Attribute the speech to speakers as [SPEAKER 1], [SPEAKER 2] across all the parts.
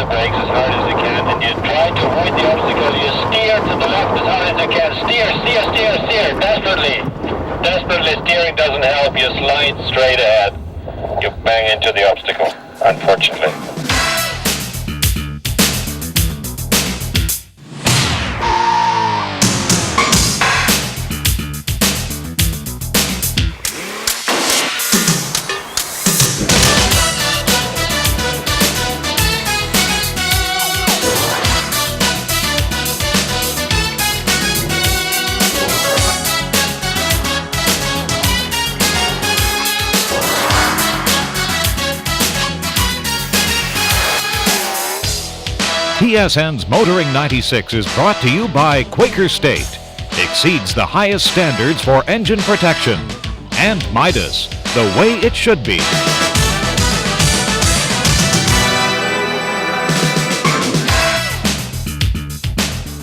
[SPEAKER 1] the brakes as hard as you can, and you try to avoid the obstacle. You steer to the left as hard as you can. Steer, desperately. Desperately, steering doesn't help. You slide straight ahead. You bang into the obstacle, unfortunately.
[SPEAKER 2] TSN's Motoring 96 is brought to you by Quaker State. Exceeds the highest standards for engine protection. And Midas, the way it should be.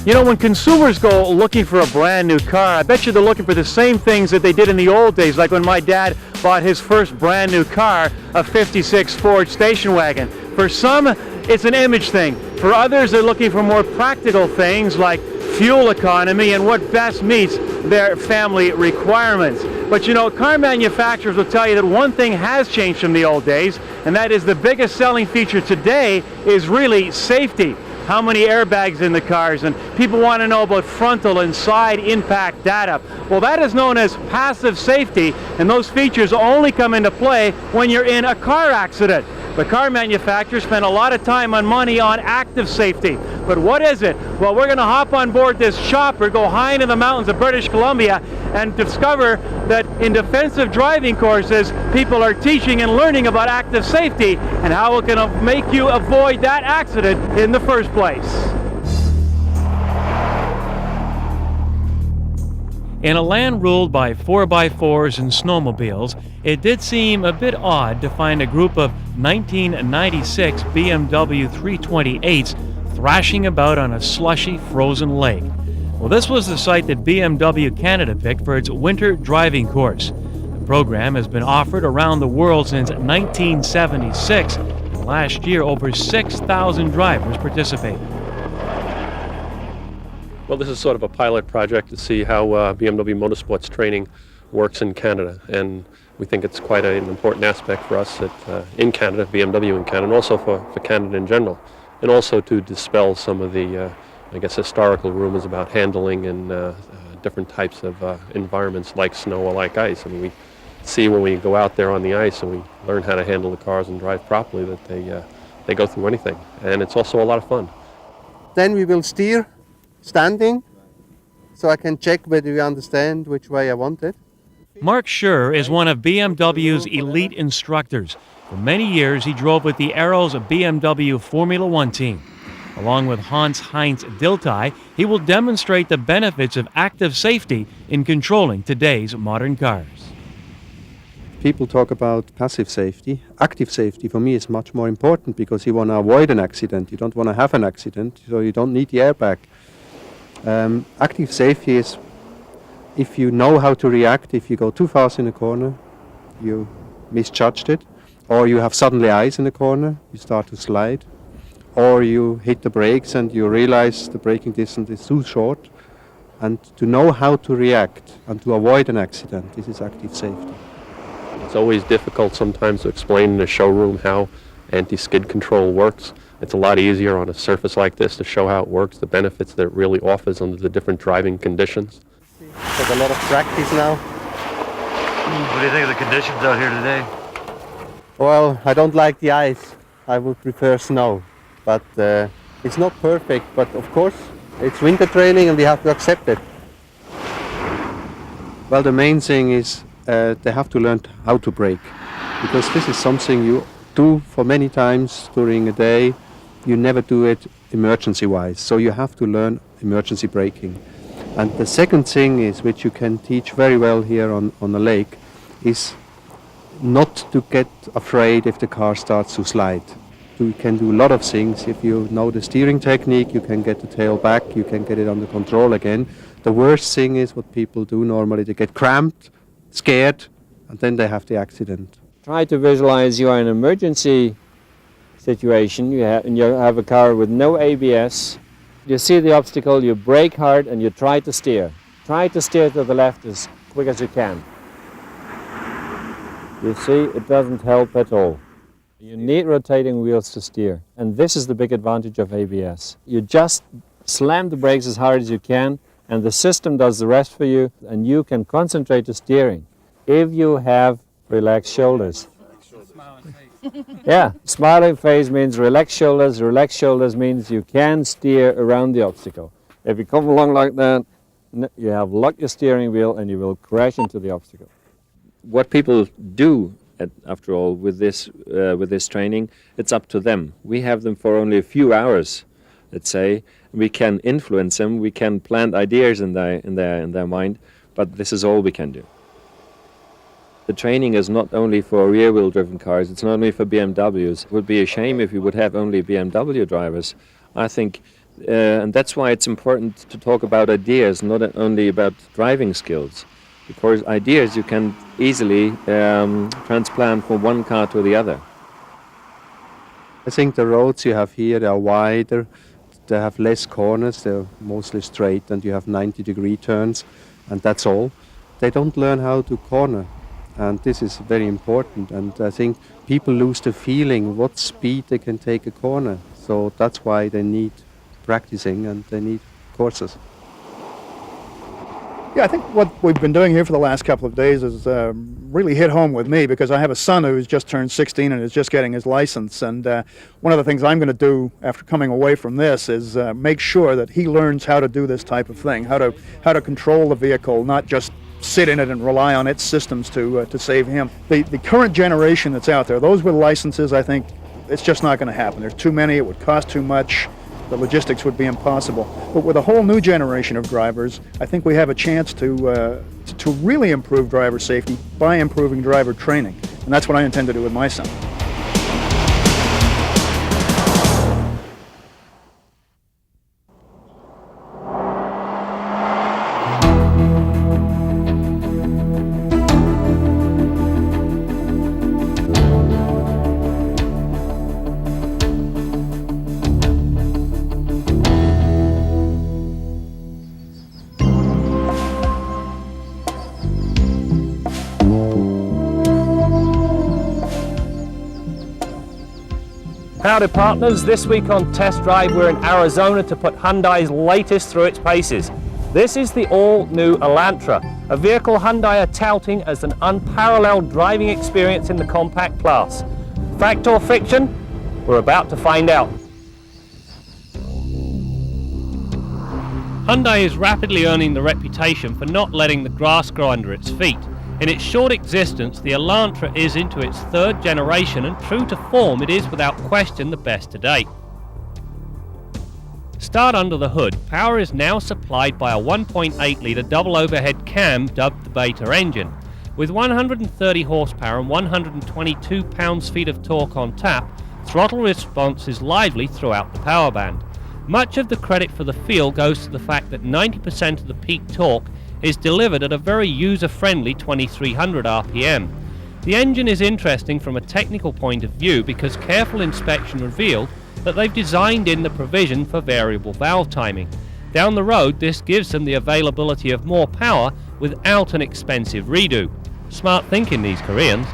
[SPEAKER 3] You know, when consumers go looking for a brand new car, I bet you they're looking for the same things that they did in the old days, like when my dad bought his first brand new car, a 56 Ford station wagon. For some, it's an image thing. For others, they're looking for more practical things like fuel economy and what best meets their family requirements. But you know, car manufacturers will tell you that one thing has changed from the old days, and that is the biggest selling feature today is really safety. How many airbags in the cars, and people want to know about frontal and side impact data. Well, that is known as passive safety, and those features only come into play when you're in a car accident. The car manufacturers spend a lot of time and money on active safety. But what is it? Well, we're going to hop on board this chopper, go high into the mountains of British Columbia, and discover that in defensive driving courses, people are teaching and learning about active safety and how it can make you avoid that accident in the first place. In a land ruled by 4x4s and snowmobiles, it did seem a bit odd to find a group of 1996 BMW 328s thrashing about on a slushy, frozen lake. Well, this was the site that BMW Canada picked for its winter driving course. The program has been offered around the world since 1976, and last year over 6,000 drivers participated.
[SPEAKER 4] Well, this is sort of a pilot project to see how BMW Motorsports training works in Canada, and we think it's quite an important aspect for us in Canada, BMW in Canada, and also for Canada in general, and also to dispel some of the, historical rumors about handling in different types of environments like snow or like ice. I mean, we see when we go out there on the ice and we learn how to handle the cars and drive properly that they go through anything, and it's also a lot of fun.
[SPEAKER 5] Then we will steer standing, so I can check whether you understand which way I want it.
[SPEAKER 3] Mark Schur is one of BMW's elite instructors. For many years, he drove with the Arrows BMW Formula One team. Along with Hans-Heinz Dilthey, he will demonstrate the benefits of active safety in controlling today's modern cars.
[SPEAKER 5] People talk about passive safety. Active safety for me is much more important because you want to avoid an accident. You don't want to have an accident, so you don't need the airbag. Active safety is if you know how to react. If you go too fast in a corner, you misjudged it, or you have suddenly ice in the corner, you start to slide, or you hit the brakes and you realize the braking distance is too short. And to know how to react and to avoid an accident, this is active safety.
[SPEAKER 4] It's always difficult sometimes to explain in a showroom how anti-skid control works. It's a lot easier on a surface like this to show how it works, the benefits that it really offers under the different driving conditions.
[SPEAKER 5] Got a lot of practice now.
[SPEAKER 6] What do you think of the conditions out here today?
[SPEAKER 5] Well, I don't like the ice. I would prefer snow. But it's not perfect, but of course it's winter training and we have to accept it. Well, the main thing is they have to learn how to brake, because this is something you do for many times during a day. You never do it emergency-wise, so you have to learn emergency braking. And the second thing is, which you can teach very well here on the lake, is not to get afraid if the car starts to slide. You can do a lot of things. If you know the steering technique, you can get the tail back, you can get it under control again. The worst thing is what people do normally, they get cramped, scared, and then they have the accident.
[SPEAKER 7] Try to visualize you are in an emergency situation. You have a car with no ABS. You see the obstacle, you brake hard and you try to steer. Try to steer to the left as quick as you can. You see, it doesn't help at all. You need rotating wheels to steer, and this is the big advantage of ABS. You just slam the brakes as hard as you can, and the system does the rest for you, and you can concentrate the steering if you have relaxed shoulders. Yeah, smiling face means relaxed shoulders. Relaxed shoulders means you can steer around the obstacle. If you come along like that, you have locked your steering wheel and you will crash into the obstacle. What people do, after all, with this training, it's up to them. We have them for only a few hours, let's say. We can influence them. We can plant ideas in their mind, but this is all we can do. The training is not only for rear-wheel driven cars, it's not only for BMWs. It would be a shame if we would have only BMW drivers. I think, and that's why it's important to talk about ideas, not only about driving skills. Because ideas you can easily transplant from one car to the other.
[SPEAKER 5] I think the roads you have here, they are wider, they have less corners, they're mostly straight, and you have 90-degree turns, and that's all. They don't learn how to corner. And this is very important, and I think people lose the feeling what speed they can take a corner. So that's why they need practicing and they need courses.
[SPEAKER 8] Yeah, I think what we've been doing here for the last couple of days is really hit home with me, because I have a son who's just turned 16 and is just getting his license. And one of the things I'm going to do after coming away from this is make sure that he learns how to do this type of thing, how to control the vehicle, not just sit in it and rely on its systems to save him. The current generation that's out there, those with licenses, I think it's just not going to happen. There's too many, it would cost too much, the logistics would be impossible. But with a whole new generation of drivers, I think we have a chance to really improve driver safety by improving driver training. And that's what I intend to do with my son.
[SPEAKER 9] Howdy partners, this week on Test Drive we're in Arizona to put Hyundai's latest through its paces. This is the all-new Elantra, a vehicle Hyundai are touting as an unparalleled driving experience in the compact class. Fact or fiction? We're about to find out. Hyundai is rapidly earning the reputation for not letting the grass grow under its feet. In its short existence, the Elantra is into its third generation, and true to form, it is without question the best to date. Start under the hood, power is now supplied by a 1.8-litre double overhead cam dubbed the Beta engine. With 130 horsepower and 122 pounds-feet of torque on tap, throttle response is lively throughout the power band. Much of the credit for the feel goes to the fact that 90% of the peak torque is delivered at a very user-friendly 2300 RPM. The engine is interesting from a technical point of view because careful inspection revealed that they've designed in the provision for variable valve timing. Down the road, this gives them the availability of more power without an expensive redo. Smart thinking, these Koreans.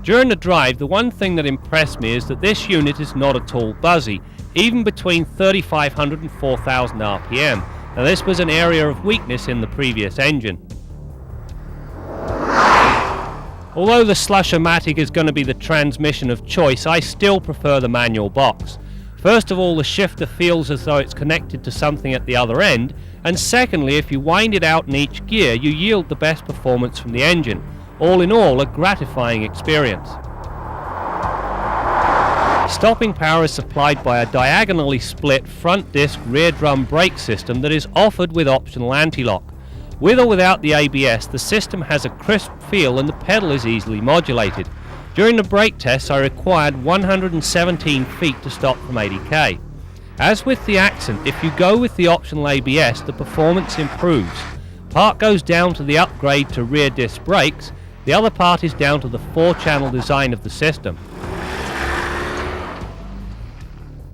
[SPEAKER 9] During the drive, the one thing that impressed me is that this unit is not at all buzzy, even between 3500 and 4000 RPM. Now this was an area of weakness in the previous engine. Although the Slusher-matic is going to be the transmission of choice, I still prefer the manual box. First of all, the shifter feels as though it's connected to something at the other end, and secondly, if you wind it out in each gear, you yield the best performance from the engine. All in all, a gratifying experience. Stopping power is supplied by a diagonally split front disc rear drum brake system that is offered with optional anti-lock. With or without the ABS, the system has a crisp feel and the pedal is easily modulated. During the brake tests, I required 117 feet to stop from 80k. As with the Accent, if you go with the optional ABS, the performance improves. Part goes down to the upgrade to rear disc brakes, the other part is down to the 4-channel design of the system.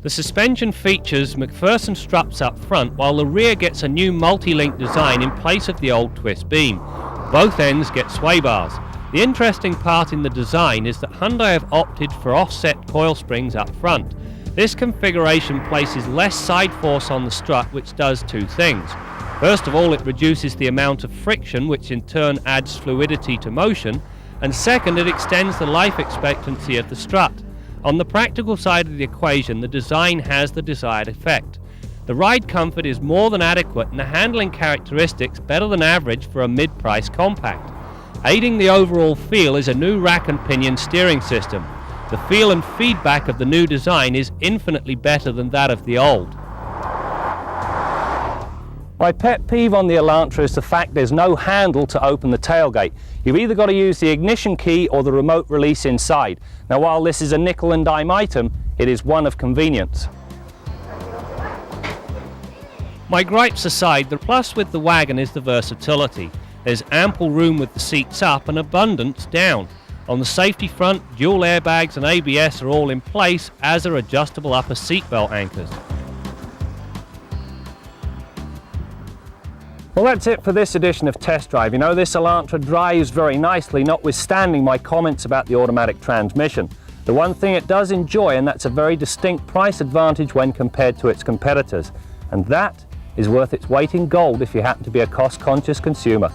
[SPEAKER 9] The suspension features McPherson struts up front, while the rear gets a new multi-link design in place of the old twist beam. Both ends get sway bars. The interesting part in the design is that Hyundai have opted for offset coil springs up front. This configuration places less side force on the strut, which does two things. First of all, it reduces the amount of friction, which in turn adds fluidity to motion, and second, it extends the life expectancy of the strut. On the practical side of the equation, the design has the desired effect. The ride comfort is more than adequate and the handling characteristics better than average for a mid-price compact. Aiding the overall feel is a new rack and pinion steering system. The feel and feedback of the new design is infinitely better than that of the old.
[SPEAKER 10] My pet peeve on the Elantra is the fact there's no handle to open the tailgate. You've either got to use the ignition key or the remote release inside. Now, while this is a nickel and dime item, it is one of convenience.
[SPEAKER 9] My gripes aside, the plus with the wagon is the versatility. There's ample room with the seats up and abundance down. On the safety front, dual airbags and ABS are all in place, as are adjustable upper seatbelt anchors.
[SPEAKER 10] Well, that's it for this edition of Test Drive. You know, this Elantra drives very nicely, notwithstanding my comments about the automatic transmission. The one thing it does enjoy, and that's a very distinct price advantage when compared to its competitors. And that is worth its weight in gold if you happen to be a cost-conscious consumer.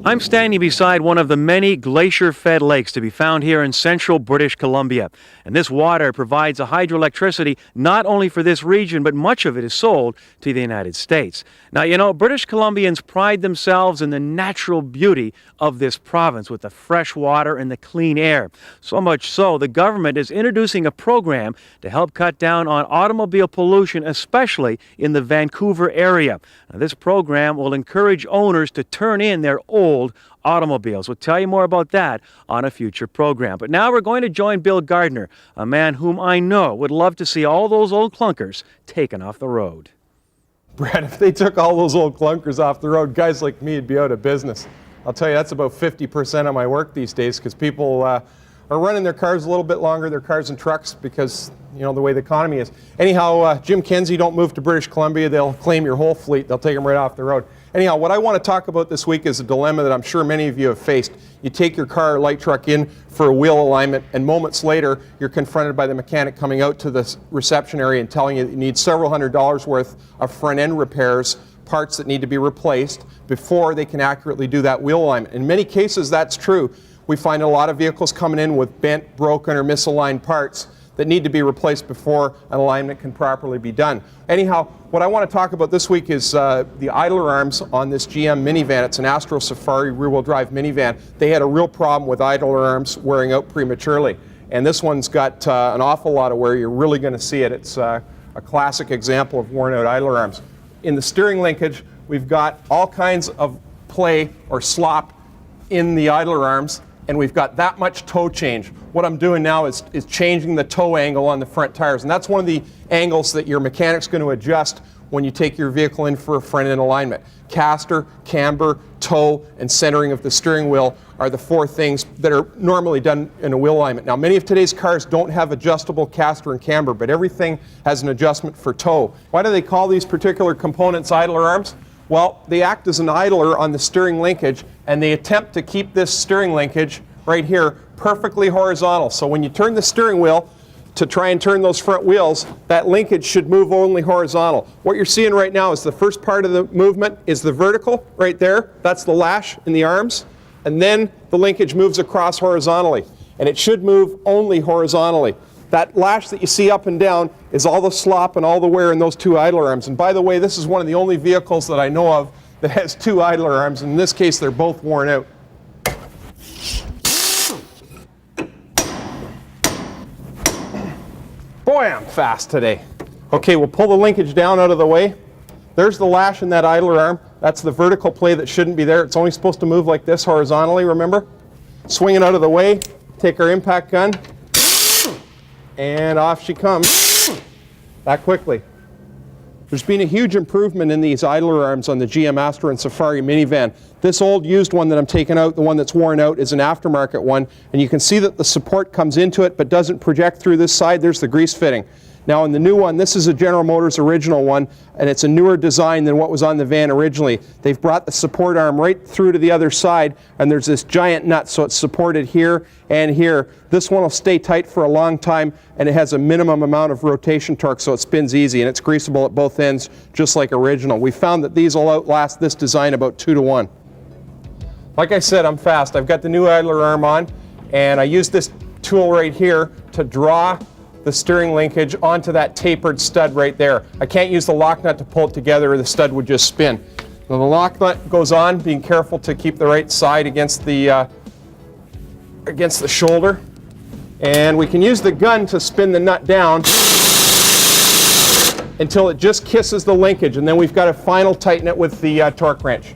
[SPEAKER 3] I'm standing beside one of the many glacier-fed lakes to be found here in central British Columbia. And this water provides a hydroelectricity not only for this region, but much of it is sold to the United States. Now, you know, British Columbians pride themselves in the natural beauty of this province with the fresh water and the clean air. So much so, the government is introducing a program to help cut down on automobile pollution, especially in the Vancouver area. Now, this program will encourage owners to turn in their old automobiles. We'll tell you more about that on a future program. But now we're going to join Bill Gardner, a man whom I know would love to see all those old clunkers taken off the road.
[SPEAKER 11] Brad, if they took all those old clunkers off the road, guys like me would be out of business. I'll tell you, that's about 50% of my work these days, because people are running their cars a little bit longer, their cars and trucks, because, you know, the way the economy is. Anyhow, Jim Kenzie, don't move to British Columbia. They'll claim your whole fleet. They'll take them right off the road. Anyhow, what I want to talk about this week is a dilemma that I'm sure many of you have faced. You take your car or light truck in for a wheel alignment, and moments later, you're confronted by the mechanic coming out to the reception area and telling you that you need several $100s worth of front end repairs, parts that need to be replaced before they can accurately do that wheel alignment. In many cases, that's true. We find a lot of vehicles coming in with bent, broken, or misaligned parts that need to be replaced before an alignment can properly be done. Anyhow, what I want to talk about this week is the idler arms on this GM minivan. It's an Astro Safari rear-wheel drive minivan. They had a real problem with idler arms wearing out prematurely. And this one's got an awful lot of wear. You're really going to see it. It's a classic example of worn out idler arms. In the steering linkage, we've got all kinds of play or slop in the idler arms, and we've got that much toe change. What I'm doing now is changing the toe angle on the front tires, and that's one of the angles that your mechanic's going to adjust when you take your vehicle in for a front end alignment. Caster, camber, toe, and centering of the steering wheel are the four things that are normally done in a wheel alignment. Now, many of today's cars don't have adjustable caster and camber, but everything has an adjustment for toe. Why do they call these particular components idler arms? Well, they act as an idler on the steering linkage, and they attempt to keep this steering linkage right here perfectly horizontal. So when you turn the steering wheel to try and turn those front wheels, that linkage should move only horizontal. What you're seeing right now is the first part of the movement is the vertical right there. That's the lash in the arms. And then the linkage moves across horizontally. And it should move only horizontally. That lash that you see up and down is all the slop and all the wear in those two idler arms. And by the way, this is one of the only vehicles that I know of that has two idler arms. In this case, they're both worn out. Boy, I'm fast today. Okay, we'll pull the linkage down out of the way. There's the lash in that idler arm. That's the vertical play that shouldn't be there. It's only supposed to move like this horizontally, remember? Swing it out of the way, take our impact gun, and off she comes. that quickly. There's been a huge improvement in these idler arms on the GM Astra and Safari minivan. This old used one that I'm taking out, the one that's worn out, is an aftermarket one, and you can see that the support comes into it but doesn't project through this side. There's the grease fitting. Now in the new one, this is a General Motors original one, and it's a newer design than what was on the van originally. They've brought the support arm right through to the other side, and there's this giant nut, so it's supported here and here. This one will stay tight for a long time, and it has a minimum amount of rotation torque, so it spins easy, and it's greasable at both ends, just like original. We found that these will outlast this design about 2 to 1. Like I said, I'm fast. I've got the new idler arm on, and I use this tool right here to draw the steering linkage onto that tapered stud right there. I can't use the lock nut to pull it together or the stud would just spin. Now the lock nut goes on, being careful to keep the right side against the shoulder. And we can use the gun to spin the nut down until it just kisses the linkage, and then we've got to final tighten it with the torque wrench.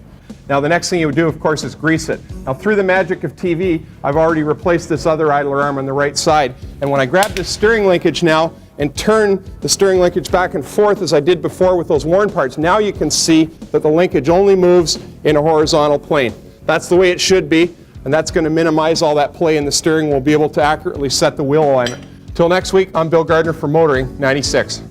[SPEAKER 11] Now the next thing you would do, of course, is grease it. Now through the magic of TV, I've already replaced this other idler arm on the right side. And when I grab this steering linkage now and turn the steering linkage back and forth as I did before with those worn parts, now you can see that the linkage only moves in a horizontal plane. That's the way it should be, and that's going to minimize all that play in the steering. We'll be able to accurately set the wheel alignment. Till next week, I'm Bill Gardner for Motoring 96.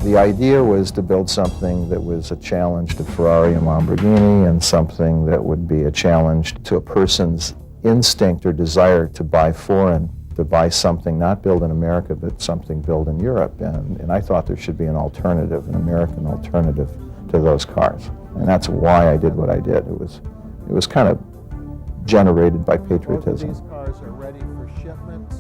[SPEAKER 12] The idea was to build something that was a challenge to Ferrari and Lamborghini, and something that would be a challenge to a person's instinct or desire to buy foreign, to buy something not built in America, but something built in Europe. And I thought there should be an alternative, an American alternative to those cars. And that's why I did what I did. It was kind of generated by patriotism.
[SPEAKER 5] Both of these cars are ready for shipment.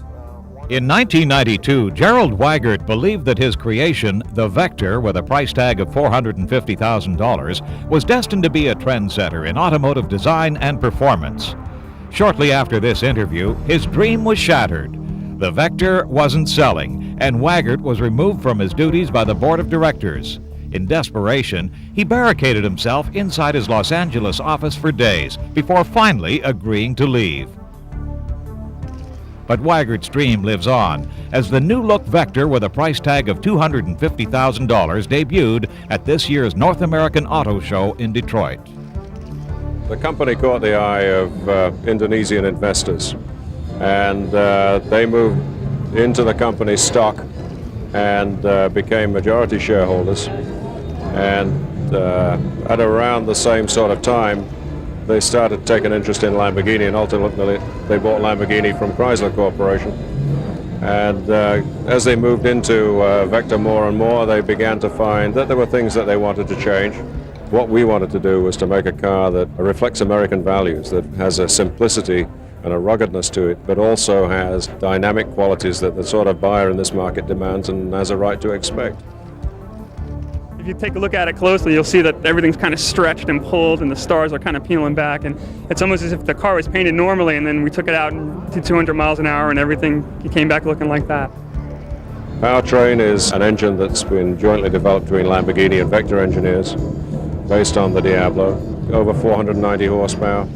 [SPEAKER 2] In 1992, Gerald Weigert believed that his creation, the Vector, with a price tag of $450,000, was destined to be a trendsetter in automotive design and performance. Shortly after this interview, his dream was shattered. The Vector wasn't selling, and Weigert was removed from his duties by the board of directors. In desperation, he barricaded himself inside his Los Angeles office for days before finally agreeing to leave. But Weigert's dream lives on, as the new-look Vector with a price tag of $250,000 debuted at this year's North American Auto Show in Detroit.
[SPEAKER 4] The company caught the eye of Indonesian investors, and they moved into the company's stock and became majority shareholders. And at around the same sort of time, they started taking interest in Lamborghini, and ultimately they bought Lamborghini from Chrysler Corporation. And as they moved into Vector more and more, they began to find that there were things that they wanted to change. What we wanted to do was to make a car that reflects American values, that has a simplicity and a ruggedness to it, but also has dynamic qualities that the sort of buyer in this market demands and has a right to expect.
[SPEAKER 13] If you take a look at it closely, you'll see that everything's kind of stretched and pulled, and the stars are kind of peeling back, and it's almost as if the car was painted normally, and then we took it out to 200 miles an hour, and everything came back looking like that.
[SPEAKER 4] Powertrain is an engine that's been jointly developed between Lamborghini and Vector engineers, based on the Diablo, over 490 horsepower.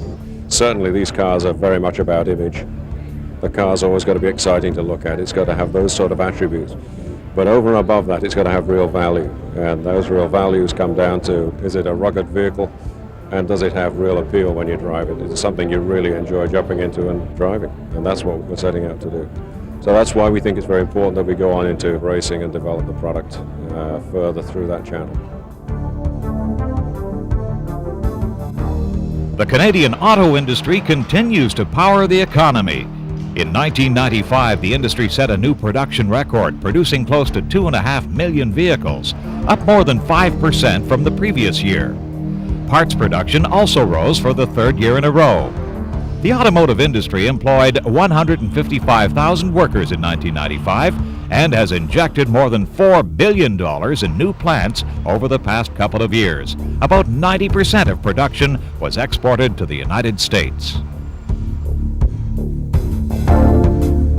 [SPEAKER 4] Certainly these cars are very much about image. The car's always got to be exciting to look at. It's got to have those sort of attributes. But over and above that, it's got to have real value. And those real values come down to, is it a rugged vehicle? And does it have real appeal when you drive it? Is it something you really enjoy jumping into and driving? And that's what we're setting out to do. So that's why we think it's very important that we go on into racing and develop the product further through that channel.
[SPEAKER 2] The Canadian auto industry continues to power the economy. In 1995, the industry set a new production record, producing close to 2.5 million vehicles, up more than 5% from the previous year. Parts production also rose for the third year in a row. The automotive industry employed 155,000 workers in 1995 and has injected more than $4 billion in new plants over the past couple of years. About 90% of production was exported to the United States.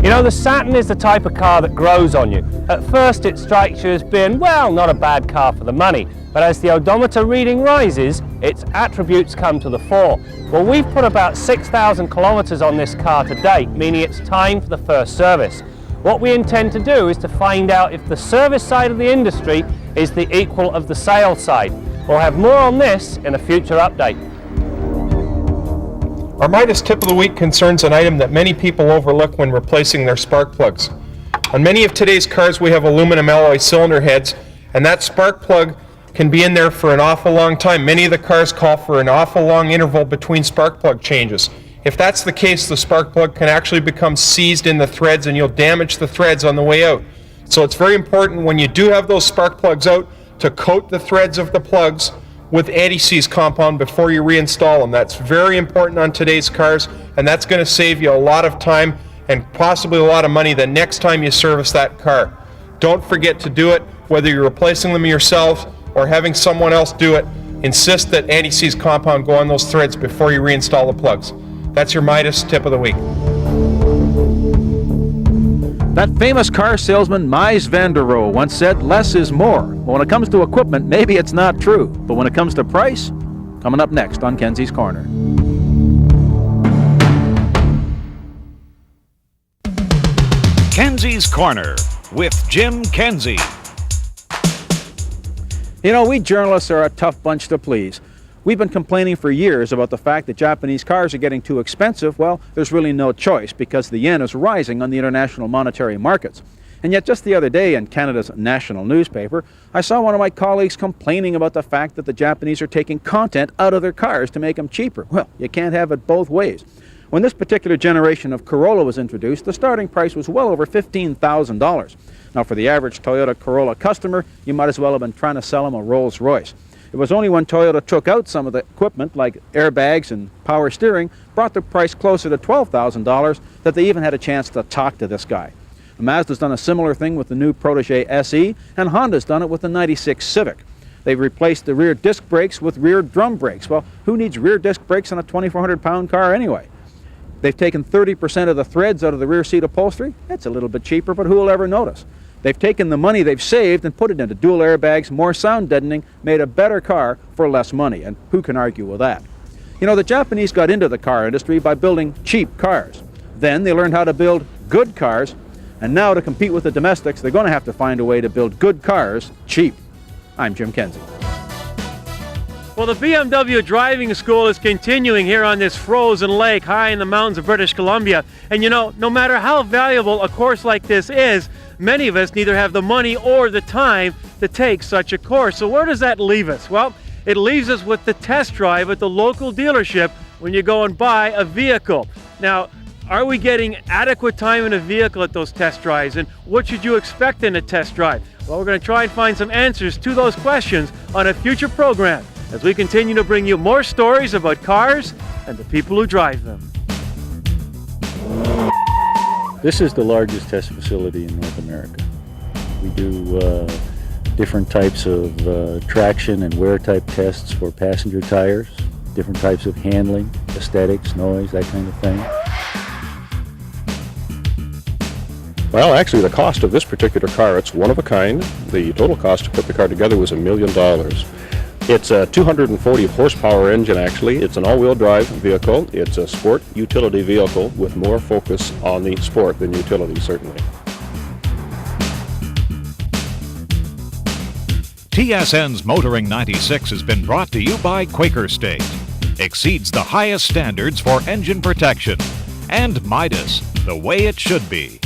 [SPEAKER 10] You know, the Saturn is the type of car that grows on you. At first it strikes you as being, well, not a bad car for the money, but as the odometer reading rises, its attributes come to the fore. Well, we've put about 6,000 kilometers on this car to date, meaning it's time for the first service. What we intend to do is to find out if the service side of the industry is the equal of the sales side. We'll have more on this in a future update.
[SPEAKER 11] Our Midas tip of the week concerns an item that many people overlook when replacing their spark plugs. On many of today's cars we have aluminum alloy cylinder heads, and that spark plug can be in there for an awful long time. Many of the cars call for an awful long interval between spark plug changes. If that's the case, the spark plug can actually become seized in the threads and you'll damage the threads on the way out. So it's very important when you do have those spark plugs out to coat the threads of the plugs with anti-seize compound before you reinstall them. That's very important on today's cars, and that's going to save you a lot of time and possibly a lot of money the next time you service that car. Don't forget to do it, whether you're replacing them yourself or having someone else do it. Insist that anti-seize compound go on those threads before you reinstall the plugs. That's your Midas tip of the week.
[SPEAKER 14] That famous car salesman Mies van der Rohe once said, less is more. Well, when it comes to equipment, maybe it's not true. But when it comes to price, coming up next on Kenzie's Corner.
[SPEAKER 2] Kenzie's Corner with Jim Kenzie.
[SPEAKER 14] You know, we journalists are a tough bunch to please. We've been complaining for years about the fact that Japanese cars are getting too expensive. Well, there's really no choice because the yen is rising on the international monetary markets. And yet just the other day in Canada's national newspaper, I saw one of my colleagues complaining about the fact that the Japanese are taking content out of their cars to make them cheaper. Well, you can't have it both ways. When this particular generation of Corolla was introduced, the starting price was well over $15,000. Now, for the average Toyota Corolla customer, you might as well have been trying to sell them a Rolls-Royce. It was only when Toyota took out some of the equipment, like airbags and power steering, brought the price closer to $12,000, that they even had a chance to talk to this guy. Mazda's done a similar thing with the new Protege SE, and Honda's done it with the '96 Civic. They've replaced the rear disc brakes with rear drum brakes. Well, who needs rear disc brakes on a 2,400-pound car anyway? They've taken 30% of the threads out of the rear seat upholstery. That's a little bit cheaper, but who will ever notice? They've taken the money they've saved and put it into dual airbags, more sound deadening, made a better car for less money, and who can argue with that? You know, the Japanese got into the car industry by building cheap cars. Then they learned how to build good cars, and now to compete with the domestics, they're going to have to find a way to build good cars cheap. I'm Jim Kenzie.
[SPEAKER 3] Well, the BMW driving school is continuing here on this frozen lake high in the mountains of British Columbia. And you know, no matter how valuable a course like this is, many of us neither have the money or the time to take such a course. So where does that leave us? Well, it leaves us with the test drive at the local dealership when you go and buy a vehicle. Now, are we getting adequate time in a vehicle at those test drives? And what should you expect in a test drive? Well, we're going to try and find some answers to those questions on a future program as we continue to bring you more stories about cars and the people who drive them.
[SPEAKER 15] This is the largest test facility in North America. We do different types of traction and wear type tests for passenger tires, different types of handling, aesthetics, noise, that kind of thing.
[SPEAKER 16] Well, actually, the cost of this particular car, it's one of a kind. The total cost to put the car together was $1 million. It's a 240 horsepower engine, actually. It's an all-wheel drive vehicle. It's a sport utility vehicle with more focus on the sport than utility, certainly.
[SPEAKER 2] TSN's Motoring 96 has been brought to you by Quaker State. Exceeds the highest standards for engine protection. And Midas, the way it should be.